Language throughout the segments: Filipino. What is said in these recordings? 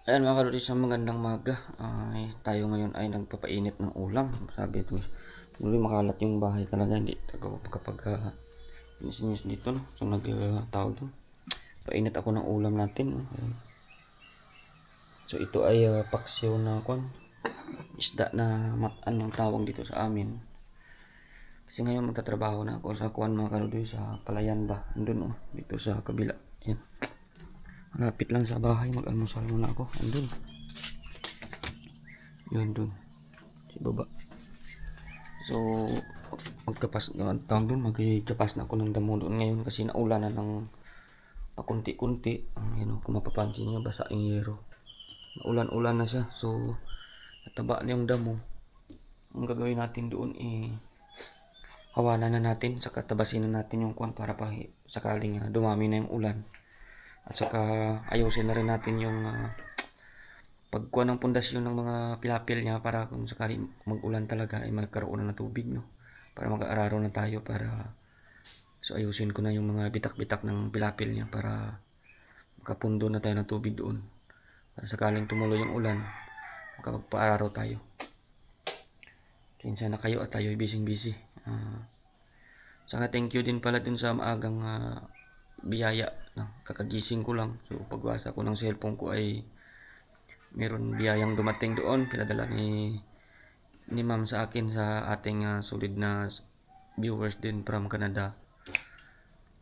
Ayan mga kalori, sa magandang maga. Tayo ngayon ay nagpapainit ng ulam. Sabi ito, muli makalat yung bahay talaga. Hindi ako kapag inis dito, no? So nagtawag doon. Painit ako ng ulam natin. No? So ito ay paksiw na isda na matan yung tawag dito sa amin. Kasi ngayon magtatrabaho na ako sa mga kalori, sa Palayan ba. Andun, oh, dito sa kabila. Yan. Malapit lang sa bahay. Mag-almusal muna ako. Andun. Yun dun. Si baba. So, magkapas na ako ng damo doon ngayon kasi naulan na ng pakunti-kunti. Kung mapapansin nyo, basa yung yero. Naulan-ulan na siya. So, nataba na yung damo. Ang gagawin natin doon hawanan na natin, saka tabasin na natin yung para sakaling dumami na yung ulan. At saka ayusin na rin natin yung pagkuha ng pundasyon ng mga pilapil niya para kung sakali mag-ulan talaga ay magkaroon na ng tubig, no? Para mag-aararo na tayo so ayusin ko na yung mga bitak-bitak ng pilapil niya para makapundo na tayo ng tubig doon. Para sakaling tumuloy yung ulan, makapagpaararo tayo. Kinsa na kayo at tayo ay busy-busy. Saka thank you din pala dun sa maagang biyaya. Kakagising ko lang. So pagbasa ko ng cellphone ko ay meron biyayang dumating doon, pinadala ni ma'am sa akin sa ating solid na viewers din from Canada.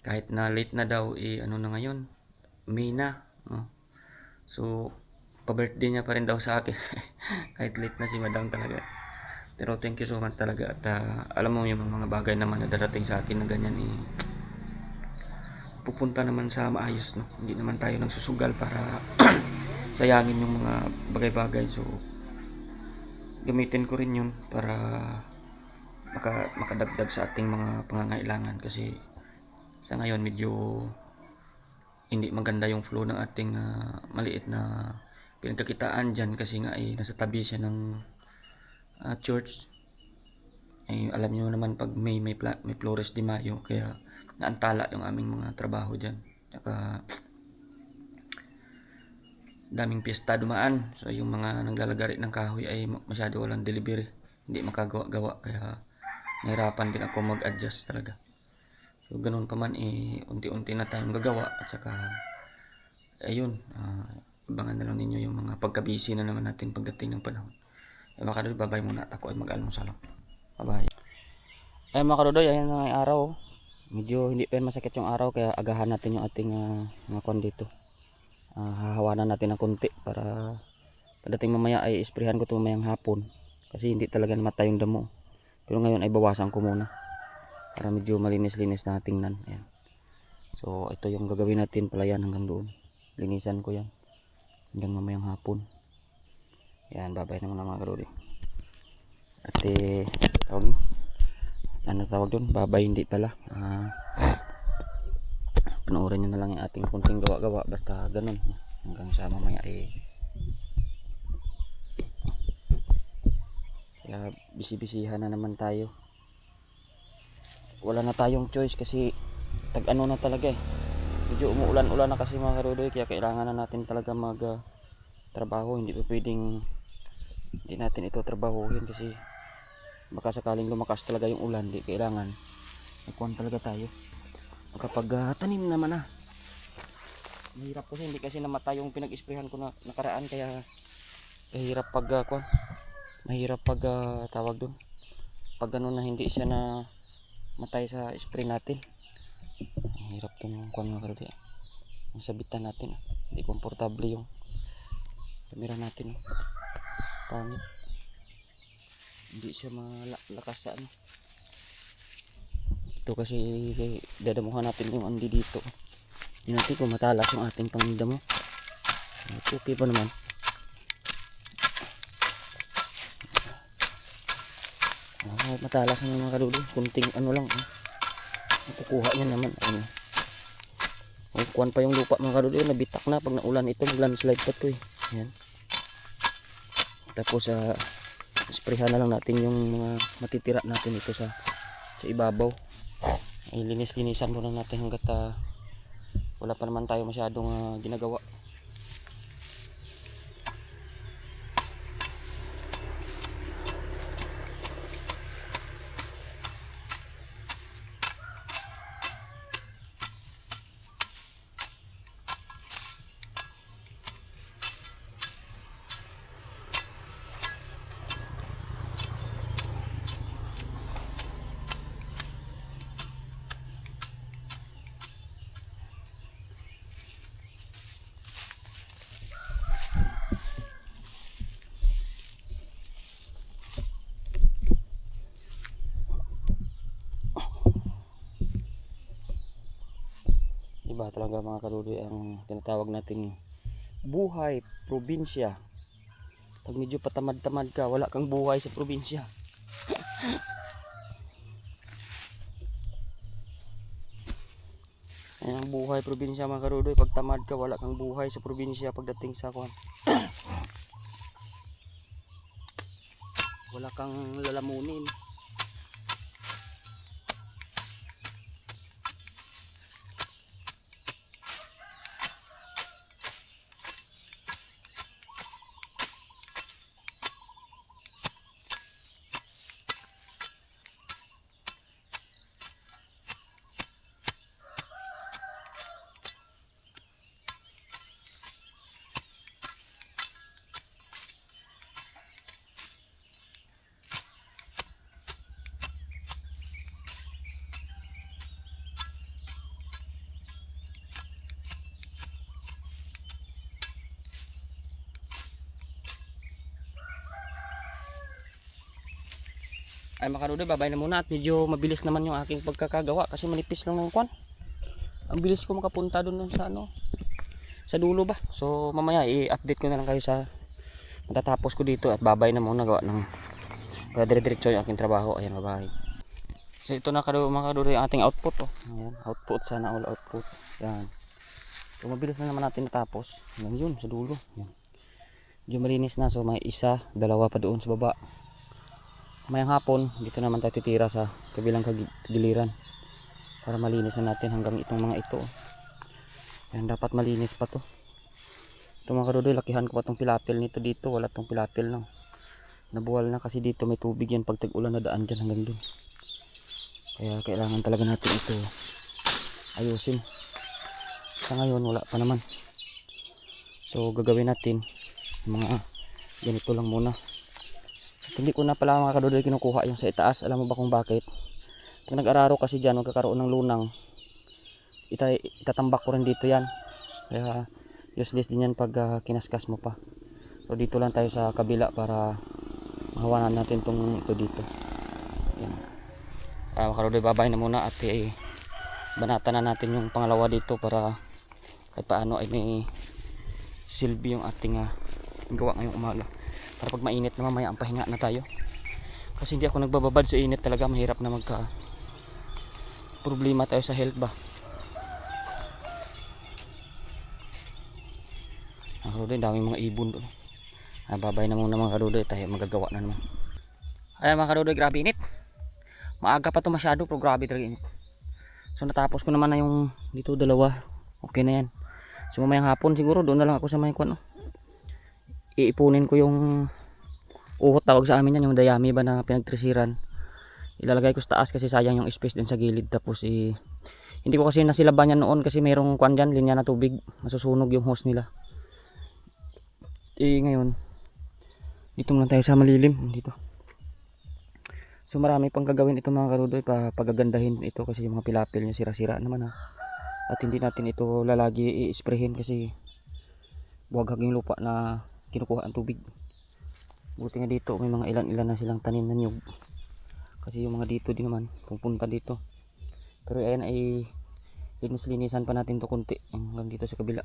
Kahit na late na daw, ano na ngayon, May na, no? So pa-birthday niya pa rin daw sa akin. Kahit late na si madam talaga. Pero thank you so much talaga. At alam mo yung mga bagay naman na darating sa akin na ganyan, pupunta naman sa maayos, no? Hindi naman tayo nang susugal para sayangin yung mga bagay-bagay. So gamitin ko rin yun para makadagdag sa ating mga pangangailangan, kasi sa ngayon medyo hindi maganda yung flow ng ating maliit na pinagkakitaan dyan, kasi nga nasa tabi siya ng church. Alam niyo naman pag may Flores de Mayo, kaya naantala yung aming mga trabaho dyan. Tsaka daming piyesta dumaan. So yung mga naglalagari ng kahoy ay masyado walang delivery. Hindi makagawa-gawa, kaya nahirapan din ako mag-adjust talaga. So ganun pa man, unti-unti na tayong gagawa. At saka ayun, ibangan na lang ninyo yung mga pagka-busy na naman natin pagdating ng panahon. Mga kadoy, babay muna at ako ay mag-almusal lang. Bye-bye. Mga kadoy, ayan na yung araw. Medyo hindi pa masakit yung araw, kaya agahan natin yung ating mga kwan dito. Hahawanan natin ng konti para pagdating mamaya ay isprehan ko ito mamayang hapon, kasi hindi talaga namatay yung damo. Pero ngayon ay bawasan ko muna para medyo malinis-linis na tingnan. Ayan. So ito yung gagawin natin, palayan hanggang doon. Linisan ko yan hanggang mamayang hapon. Yan, babay na muna mga karori. At tawag doon, babay hindi pala. Panoorin nyo na lang yung ating kunting gawa-gawa, basta ganun hanggang sa mamaya kaya bisi-bisihan na naman tayo. Wala na tayong choice kasi tag-ano na talaga medyo umuulan-ulan na kasi mga karodoy, kaya kailangan na natin talaga mag trabaho. Hindi pa pwedeng hindi natin ito trabahuhin, kasi baka sakaling lumakas talaga yung ulan. Hindi, kailangan nagkuhan talaga tayo kapag tanim naman na. Mahirap kasi, hindi kasi namatay yung pinag-isprehan ko na nakaraan, kaya mahirap pag mahirap pag tawag doon, pag gano'n na hindi siya na matay sa spray natin. Mahirap itong kuhan mga karodi. Ang sabitan natin, hindi komportable yung camera natin. Pangit, hindi siya malakas sa ano. Ito kasi dadamuhan natin yung andi dito. Hindi natin kung matalas yung ating pangdamo. Okay pa naman. Matalas ng mga kadulo. Kunting ano lang. Kukuha niya naman. Kuhan pa yung lupa mga kadulo. Nabitak na pag naulan ito. Mag-landslide pa ito eh. Yan. Tapos sprayhan na lang natin yung mga matitira natin ito sa ibabaw. Linis-linisan muna natin hanggat wala pa naman tayo masyadong ginagawa. Iba talaga mga kadudoy ang tinatawag nating buhay probinsya. Pag medyo patamad-tamad ka, wala kang buhay sa probinsya. Ayan ang buhay probinsya mga kadudoy. Pag tamad ka, wala kang buhay sa probinsya pagdating sa kwan. Wala kang lalamunin. Ay mga kadudoy, babay na muna at medyo mabilis naman yung aking pagkakagawa kasi manipis lang ng kwan. Ang bilis ko makapunta doon sa ano, sa dulo ba. So mamaya i-update ko na lang kayo sa matatapos ko dito at babay na muna gawa ng dire-diretso yung aking trabaho. Ayan, babay. So ito na mga kadudoy ang ating output. Oh. Ayan, output, sana all output. Ayan. So mabilis na naman natin natapos. Ayan yun, sa dulo. Ayan. Medyo malinis na, so may isa, dalawa pa doon sa baba. Mayang hapon, dito naman tayo titira sa kabilang kagiliran para malinis na natin hanggang itong mga ito. Yan, dapat malinis pa to. Ito mga kadudoy, lakihan ko pa itong pilapil nito dito. Wala itong pilapil no. Nabuwal na kasi dito may tubig yan pag tag-ulan na daan dyan hanggang doon. Kaya kailangan talaga natin ito ayusin. Sa ngayon wala pa naman. So gagawin natin mga ganito lang muna. Hindi ko na pala mga kadudoy kinukuha yung sa itaas. Alam mo ba kung bakit? Pag nag-araro kasi dyan, magkakaroon ng lunang, itatambak ko rin dito yan. Kaya useless din yan pag kinaskas mo pa. So dito lang tayo sa kabila para mahawanan natin itong ito dito. Yan. Mga kadudoy, babay na muna at banatan na natin yung pangalawa dito para kahit paano ay may silbi yung ating gawa ngayong umaga. Para pag mainit na mamaya ang pahinga na tayo. Kasi hindi ako nagbababad sa init talaga. Mahirap na magka problema tayo sa health ba. Mga kadudoy, daming mga ibon doon. Babay na muna mga kadudoy, tayo magagawa na naman. Ayan mga kadudoy, grabe init. Maaga pa to masyado pero grabe talaga init. So natapos ko naman na yung dito dalawa. Okay na yan. So mamayang hapon siguro doon na lang ako sa may kwan. Iipunin ko yung uhot, tawag sa amin yan, yung dayami ba na pinagtrisiran. Ilalagay ko sa taas kasi sayang yung space din sa gilid. Tapos hindi ko kasi nasilaban yan noon kasi mayroong kwan dyan, linya na tubig, masusunog yung hose nila. Ngayon dito muna tayo sa malilim dito. So marami pang gagawin ito mga kadudoy, pagagandahin ito kasi yung mga pilapil nyo sira-sira naman at hindi natin ito lalagi i-sprayhin kasi buwag yung lupa na kinukuha ang tubig. Buti nga dito may mga ilan-ilan na silang tanim na nyug. Kasi yung mga dito din naman pupunta dito. Pero ayan ay linis-linisan pa natin to konti hanggang dito sa kabila.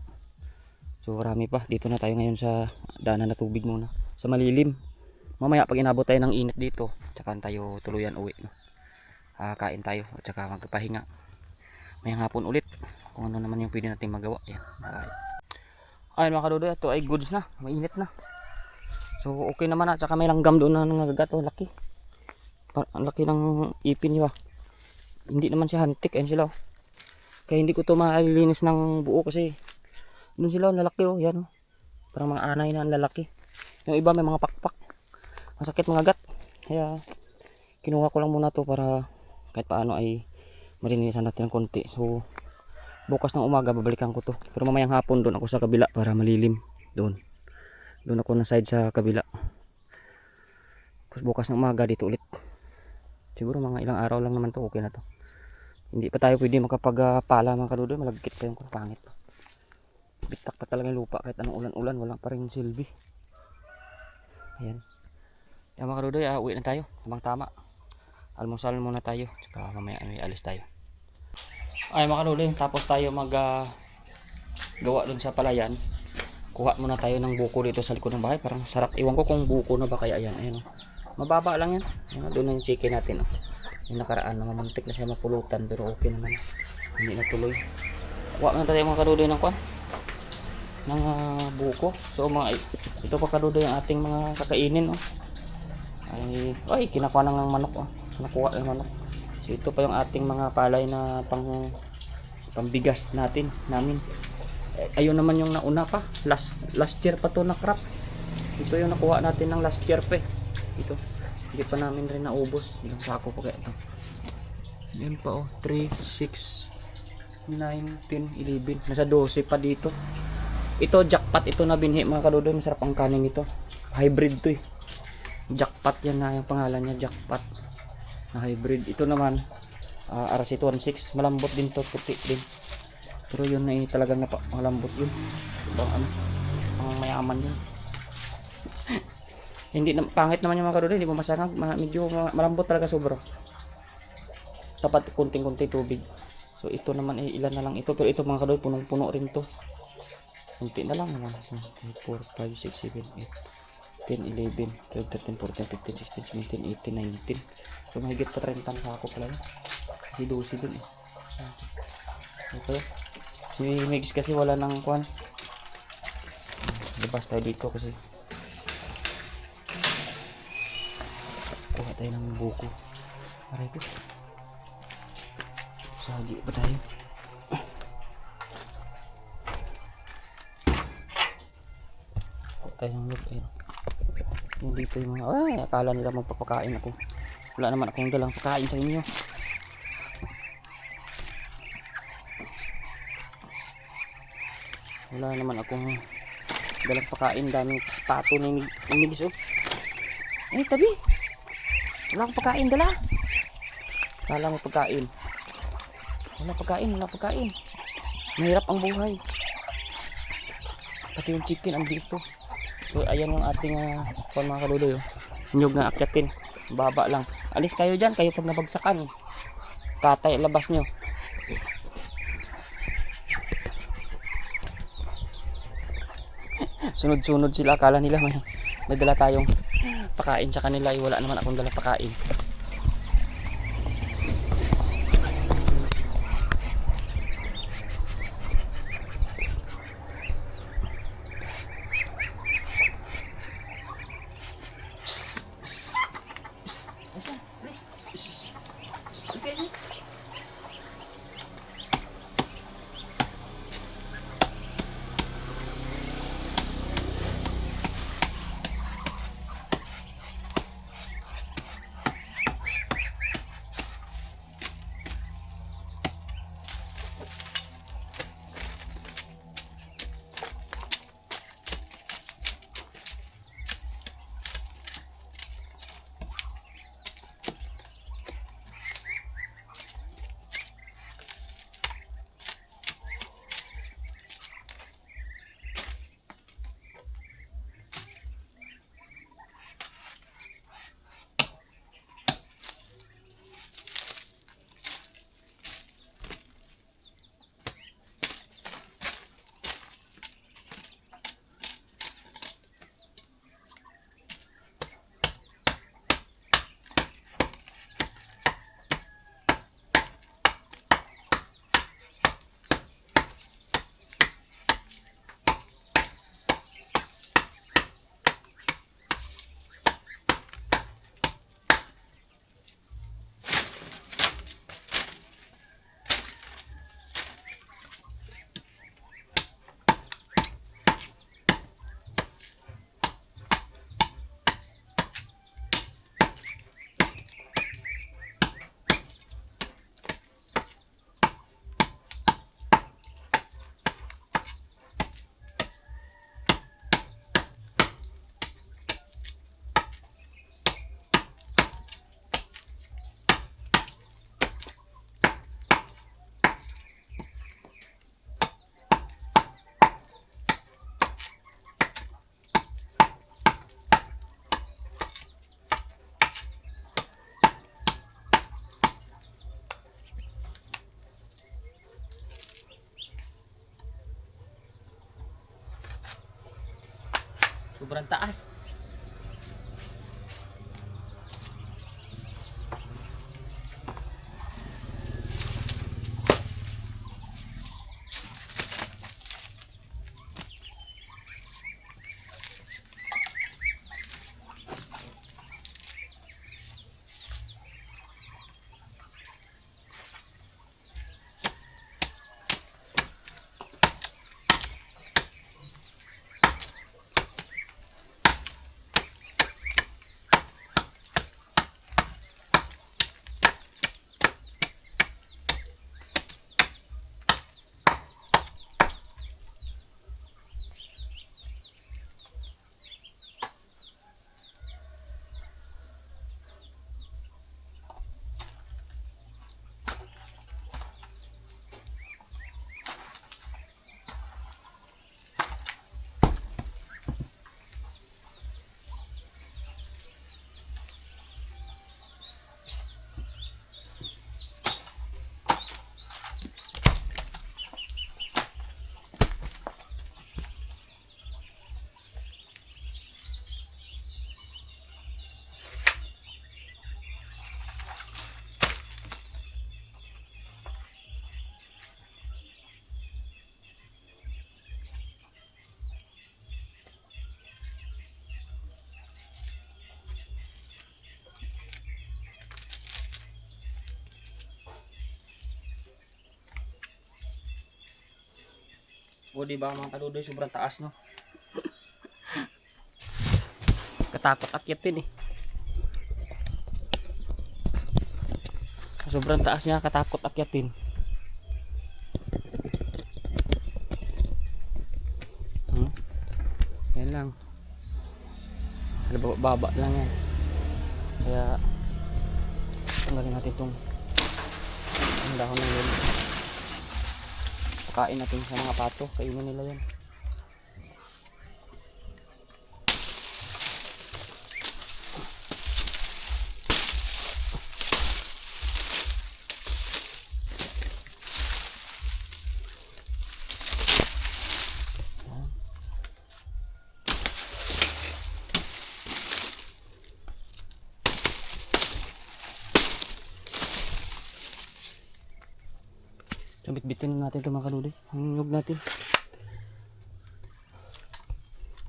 So marami pa. Dito na tayo ngayon sa daanan na tubig muna. Sa malilim. Mamaya pag inabot tayo ng init dito, tsaka tayo tuluyan uwi. No? Kain tayo at tsaka magpapahinga. Mayang hapon ulit kung ano naman yung pwede natin magawa. Ayan. Ayun mga kadudoy, ito ay goods na, mainit na. So okay naman at saka may langgam doon na nagagat. Oh, laki. Ang laki ng ipin niya. Hindi naman siya hantik, ayun sila. Oh. Kaya hindi ko to malilinis ng buo kasi doon sila lalaki oh, yan oh. Parang mga anay na lalaki. Yung iba may mga pakpak. Masakit mga gat. Kaya kinuha ko lang muna to para kahit paano ay marinisan natin ng konti. So bukas ng umaga babalikan ko to. Pero mamayang hapon doon ako sa kabila para malilim. Doon ako na side sa kabila. Tapos bukas ng umaga dito ulit. Siguro mga ilang araw lang naman to, okay na to. Hindi pa tayo pwede makapagpala mga kadudoy. Malagkit pa yung pangit. Bitak pa talaga yung lupa kahit anong ulan-ulan. Walang pa rin silbi. Ayan. Yan mga kadudoy, uwi na tayo. Habang tama. Almusal muna tayo. Tsaka mamaya may alis tayo. Ay mga kaluloy, tapos tayo mag gawa dun sa palayan. Kuha muna tayo ng buko dito sa likod ng bahay. Parang sarap. Iwan ko kung buko na ba kaya yan. Ayan, oh. Mababa lang yan. Ayan, doon na yung chicken natin. Oh. Yung nakaraan na mamuntik na siya mapulutan. Pero okay naman. Hindi natuloy. Kuha muna tayo mga kaluloy ng kwan. Ng buko. So mga ito pa kaluloy yung ating mga kakainin. Oh. Ay kinakuha na ng manok. Oh. Kinakuha ng manok. So ito pa yung ating mga palay na pambigas namin. Ayun naman yung nauna pa, last year pa to na crop. Ito yung nakuha natin ng last year pa. Ito hindi pa namin rin naubos. Ilang sako pa kaya ito. Yan pa oh, 3, 6, 9, 10, 11, nasa 12 pa dito. Ito jackpot, ito na binhi mga kaluloy. Masarap ang kanin nito, hybrid to eh. Jackpot yan na yung pangalan niya, jackpot na hybrid. Ito naman RC16, malambot din to, puti din. Pero yun na talagang malambot yun. Ang mayaman yun. Hindi na, pangit naman yung mga kaluloy, hindi mo masarap. Medyo malambot talaga sobra. Tapat kunting-kunti tubig. So ito naman ilan na lang ito. Pero ito mga kaluloy, punong-puno rin to. Kunti na lang. 1, 2, 3, 4, 5, 6, 7, 8, 10, 11, 12, 13, 14, 15, 16, 17, 18, 19. So mahigit pa 30 sa ako pala yun. Kasi 12 dun eh. Ito. Si Mix kasi wala nang kwan. Labas tayo dito kasi kuha tayo ng buko. Aray ko. Sagi pa tayo. Kuha tayo ng loob. Yung dito yung mga akala nila magpapakain ako. Wala naman akong dalang pakain sa inyo. Wala naman akong dalang pakain. Daming pato na umigis oh. Tabi. Wala akong pagkain dala. Kala mo pagkain. Wala pagkain. Mahirap ang buhay. Pati yung chicken andito. So ayan yung ating mga kaluloy oh. Nyug na akyatin. Baba lang. Alis kayo dyan. Kayo pag nabagsakan. Katay labas nyo. Sunod-sunod sila. Akala nila may dala tayong pakain sa kanila. Wala naman akong dala pakain. Sobrang taas. O di ba mga kadudoy, sobrang taas no. Katakot akyatin eh. Sobrang taas niya, katakot akyatin. Yan lang. Baba lang yan. Kaya tanggalin natin itong dahon ng lilo. Pakain natin sa mga pato, kainin nila yan. So, bitbitin natin ito mga kadudoy, ang nyug natin.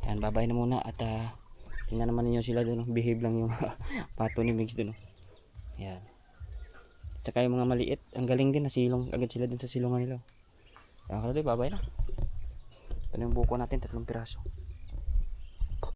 Yan, babay na muna at tingnan naman ninyo sila doon, behave lang yung pato ni Migs doon. Yan. Tsaka yung mga maliit, ang galing din, nasilong agad sila dun sa silungan nila. Yan kadudoy, babay na. Ito na yung buko natin, 3 piraso.